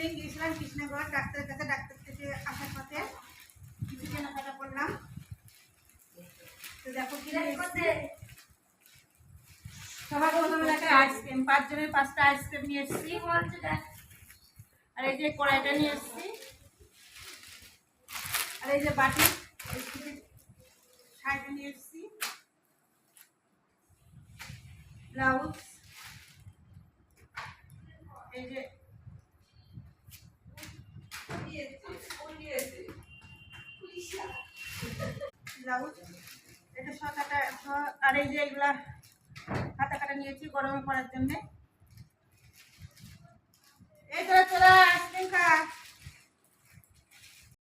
দিন গিয়েছিলাম কৃষ্ণগড় ডাক্তারের কাছে, ডাক্তার থেকে আসার পথে কিছু কেনাকাটা করলাম। তো দেখো কি সবার প্রথমে একটা আইসক্রিম, 5 জনের 5টা আইসক্রিম নিয়ে এসেছি। আর এই যে কড়াইটা নিয়ে এসেছি, আর এই যে বাটি শাড়িটা নিয়ে এসেছি, ব্লাউজ, এই যে ব্লাউজ, এটা শখাটা, আর এই যে এগুলা হাতা কাটা নিয়েছি গরম করার জন্য। এই তোরা তোরা আইসক্রিম খা।